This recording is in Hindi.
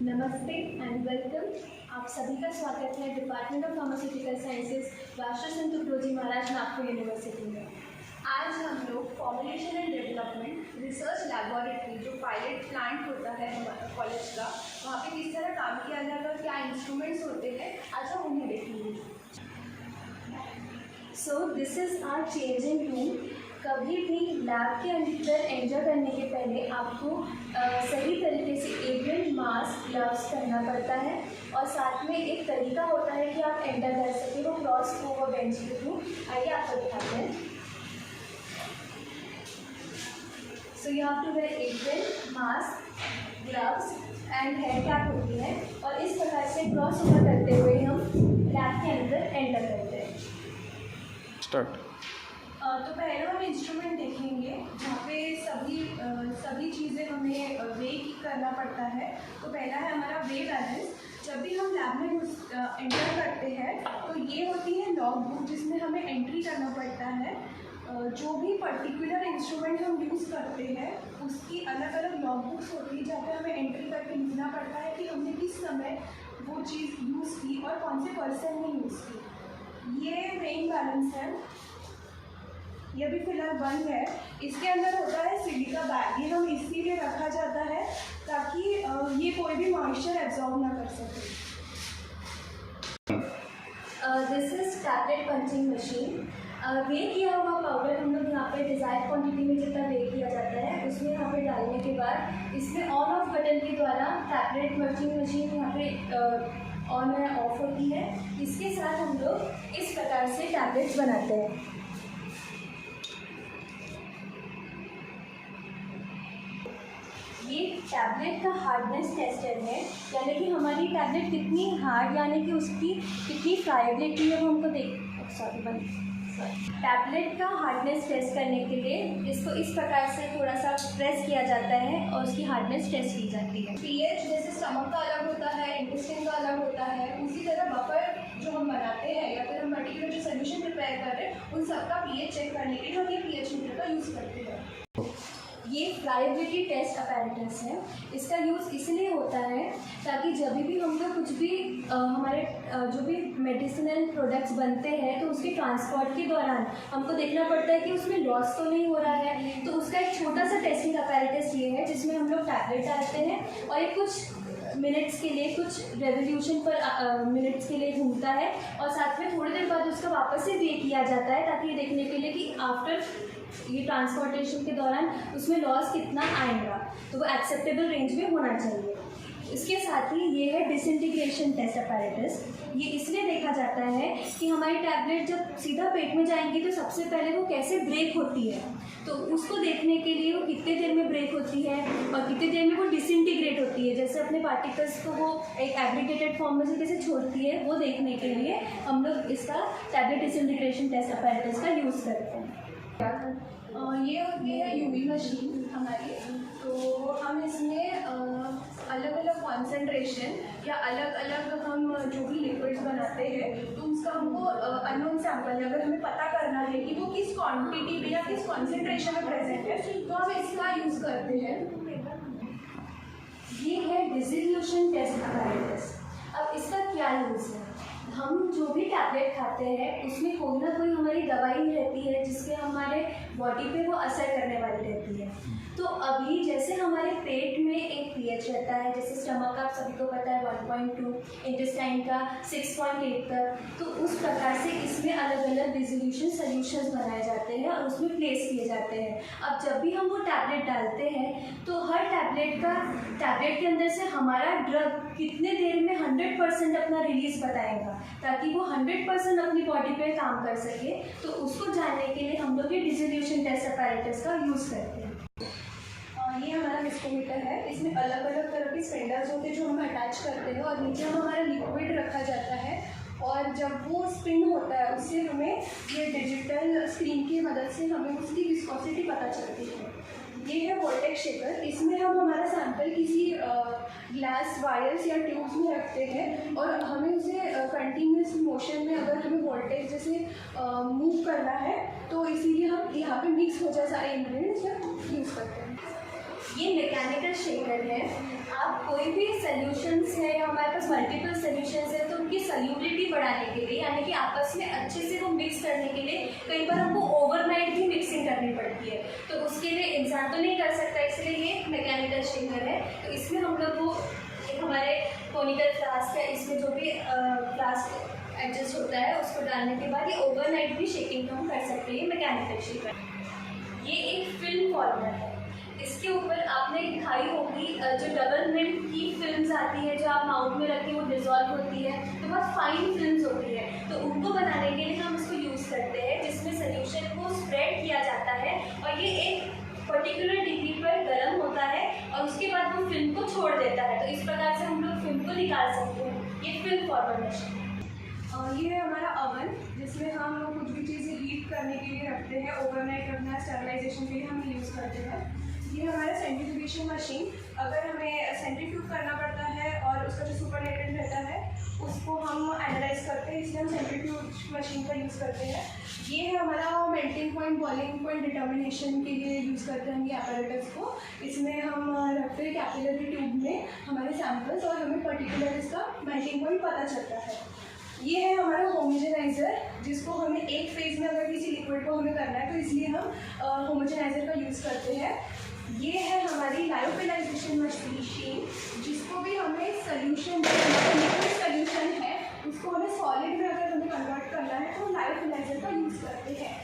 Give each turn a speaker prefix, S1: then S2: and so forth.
S1: नमस्ते एंड वेलकम। आप सभी का स्वागत है डिपार्टमेंट ऑफ फार्मास्यूटिकल साइंसेज राष्ट्र संत तुकडोजी महाराज नागपुर यूनिवर्सिटी में। आज हम लोग formulation and development research laboratory जो पायलट प्लांट होता है हमारा कॉलेज का, वहाँ पे किस तरह काम किया जाता है और क्या इंस्ट्रूमेंट्स होते हैं, आज हम उन्हें देखेंगे। So this is our changing room. कभी भी लैब के अंदर एंटर करने के पहले आपको सही तरीके से एप्रन, मास्क, ग्लव्स पहनना पड़ता है और साथ में एक तरीका होता है कि आप एंटर कर सकें, वो क्रॉस ओवर बेंच के थ्रू। आइए आपको दिखाते हैं। So you have to wear apron, mask, gloves and hair cap होती है और इस प्रकार से क्रॉस ओवर करते हुए हम लैब के अंदर एंटर करते हैं।
S2: स्टार्ट।
S1: तो पहले हम इंस्ट्रूमेंट देखेंगे जहाँ पे सभी चीज़ें हमें वे करना पड़ता है। तो पहला है हमारा वे बैलेंस। जब भी हम लैब में एंटर करते हैं तो ये होती है लॉग बुक जिसमें हमें एंट्री करना पड़ता है। जो भी पर्टिकुलर इंस्ट्रूमेंट हम यूज़ करते हैं उसकी अलग अलग लॉग बुक्स होती है जहाँ पे हमें एंट्री करके लिखना पड़ता है कि हमने किस समय वो चीज़ यूज़ की और कौन से पर्सन ने यूज़ की। ये मेन बैलेंस है। ये भी फिलहाल बंद है। इसके अंदर होता है सिलिका बैग। ये हम इसीलिए रखा जाता है ताकि ये कोई भी मॉइस्चर एब्जॉर्ब ना कर सके। This is tablet punching machine. Weigh किया हुआ पाउडर हम लोग यहाँ पे डिज़ायर क्वांटिटी में जितना वे किया जाता है उसमें यहाँ पे डालने के बाद इसमें ऑन ऑफ बटन के द्वारा टैबलेट पंचिंग मशीन यहाँ पे ऑन या ऑफ होती है। इसके साथ हम लोग इस प्रकार से टैबलेट्स बनाते हैं। ये टैबलेट का हार्डनेस टेस्टर है, यानी कि हमारी टैबलेट कितनी हार्ड यानी कि उसकी कितनी फ्राइबिलिटी है वो हमको टैबलेट का हार्डनेस टेस्ट करने के लिए इसको इस प्रकार से थोड़ा सा प्रेस किया जाता है और उसकी हार्डनेस टेस्ट की जाती है। पीएच जैसे स्टमक का अलग होता है, इंटेस्टाइन का अलग होता है, उसी तरह बफर जो हम बनाते हैं या फिर हम पर्टिकुलर जो सोल्यूशन प्रिपेयर कर रहे हैं उन सबका पीएच चेक करने के लिए हम ये पीएच मीटर का यूज़ करते हैं। ये फ्राइबिलिटी टेस्ट अपैरेटस है। इसका यूज़ इसलिए होता है ताकि जब भी हम लोग कुछ भी हमारे जो भी मेडिसिनल प्रोडक्ट्स बनते हैं तो उसके ट्रांसपोर्ट के दौरान हमको देखना पड़ता है कि उसमें लॉस तो नहीं हो रहा है। तो उसका एक छोटा सा टेस्टिंग अपैरेटस ये है जिसमें हम लोग टैबलेट डालते हैं और ये कुछ मिनट्स के लिए, कुछ रेवोल्यूशन पर मिनट्स के लिए घूमता है और साथ में थोड़ी देर बाद उसका वापस से वे किया जाता है ताकि ये देखने के लिए कि आफ्टर ये ट्रांसपोर्टेशन के दौरान उसमें लॉस कितना आएगा, तो वो एक्सेप्टेबल रेंज में होना चाहिए। इसके साथ ही ये है डिसइंटीग्रेशन टेस्ट अपैरेटस। ये इसलिए देखा जाता है कि हमारी टैबलेट जब सीधा पेट में जाएंगी तो सबसे पहले वो कैसे ब्रेक होती है, तो उसको देखने के लिए वो कितने देर में ब्रेक होती है और कितने देर में वो डिसइंटीग्रेट होती है, जैसे अपने पार्टिकल्स को वो एक एग्रीगेटेड फॉर्म में से कैसे छोड़ती है वो देखने के लिए हम लोग इसका टैबलेट डिसइंटीग्रेशन टेस्ट अपैरेटस का यूज़ करते हैं। ये होती है यूवी मशीन हमारी। तो हम इसमें अलग अलग कॉन्सेंट्रेशन या अलग अलग हम जो भी लिक्विड्स बनाते हैं तो उसका हमको अननोन सैंपल अगर हमें पता करना है कि वो किस क्वांटिटी में या किस कॉन्सेंट्रेशन में प्रेजेंट है तो हम इसका यूज़ करते हैं। ये है डिसोल्यूशन टेस्ट अपैरेटस। अब इसका क्या यूज़ है? हम जो भी टैबलेट खाते हैं उसमें कोई ना कोई हमारी दवाई रहती है जिसके हमारे बॉडी पे वो असर करने वाली रहती है। तो अभी जैसे हमारे पेट में एक पीएच रहता है, जैसे स्टमक का आप सभी को पता है 1.2, इंटेस्टाइन का 6.8 तक, तो उस प्रकार से इसमें अलग अलग डिसोल्यूशन सॉल्यूशंस बनाए जाते हैं और उसमें प्लेस किए जाते हैं। अब जब भी हम वो टैबलेट डालते हैं तो हर टैबलेट के अंदर से हमारा ड्रग कितने देर में 100% अपना रिलीज बताएगा ताकि वो 100% अपनी बॉडी पे काम कर सके। तो उसको जानने के लिए हम लोग ये डिसोल्यूशन टेस्ट अपैरेटस का यूज़ करते हैं। ये हमारा विस्कोमीटर है। इसमें अलग अलग तरह के स्पेंडर्स होते हैं जो हम अटैच करते हैं और नीचे हम हमारा लिक्विड रखा जाता है और जब वो स्पिन होता है उससे हमें ये डिजिटल स्क्रीन की मदद से हमें उसकी विस्कोसिटी पता चलती है। ये है वोल्टेज शेकर। इसमें हम हमारा सैंपल किसी ग्लास वायर्स या ट्यूब्स में रखते हैं और हमें उसे कंटिन्यूस मोशन में अगर हमें वोल्टेज जैसे मूव करना है तो इसीलिए हम यहाँ पे मिक्स हो जाए सारे इंग्रेडिएंट्स यूज़ करते हैं। ये मैकेनिकल शेकर है। आप कोई भी सॉल्यूशंस है, हमारे पास मल्टीपल सॉल्यूशंस है, तो उनकी सॉल्युबिलिटी बढ़ाने के लिए यानी कि आपस में अच्छे से वो मिक्स करने के लिए कई बार हमको ओवरनाइट भी मिक्सिंग करनी पड़ती है, तो उसके लिए इंसान तो नहीं कर सकता, इसलिए ये मैकेनिकल शेकर है। तो इसमें हम लोग वो एक हमारे कोनिकल फ्लास्क है, इसमें जो भी फ्लास्क एडजस्ट होता है उसको डालने के बाद ये ओवरनाइट भी शेकिंग हम कर सकते हैं मैकेनिकल शेकर। ये एक फिल्म फॉर्मर है, इसके ऊपर आपने दिखाई होगी जो डबल मिंट की फिल्म्स आती है, जो आप माउथ में रखी वो डिज़ोल्व होती है, तो बहुत फाइन फिल्म्स होती है, तो उनको बनाने के लिए हम इसको यूज़ करते हैं, जिसमें सोल्यूशन को स्प्रेड किया जाता है और ये एक पर्टिकुलर डिग्री पर गर्म होता है और उसके बाद वो फिल्म को छोड़ देता है, तो इस प्रकार से हम लोग फिल्म को निकाल सकते हैं। ये फिल्म फॉर्मर मशीन।
S3: ये है हमारा अवन, जिसमें हम कुछ भी चीज़ें हीट करने के लिए रखते हैं, ओवरनाइट रखना है, स्टेरलाइजेशन के लिए हम यूज़ करते हैं। ये हमारा सेंट्रीफ्यूगेशन मशीन, अगर हमें सेंट्रीफ्यूग करना पड़ता है और उसका जो सुपरनेटेड रहता है उसको हम एनालाइज करते हैं, इसलिए हम सेंट्रीफ्यूज मशीन का यूज़ करते हैं। ये है हमारा melting point, boiling point determination के लिए यूज़ करते हैं हम ये अपैरेटस को। इसमें हम रखते हैं कैपिलरी ट्यूब में हमारे सैम्पल्स और हमें पर्टिकुलर इसका मेल्टिंग पॉइंट पता चलता है। ये है हमारा होमोजेनाइज़र, जिसको हमें एक फेज़ में अगर किसी लिक्विड को हमें करना है तो इसलिए हम होमोजेनाइज़र का यूज़ करते हैं। ये है हमारी लायोफिलाइजेशन मशीन, जिसको भी हमें सोल्यूशन, लिक्विड सोल्यूशन है उसको हमें सॉलिड में अगर हमें कन्वर्ट करना है तो लायोफिलाइज़र का यूज़ करते हैं।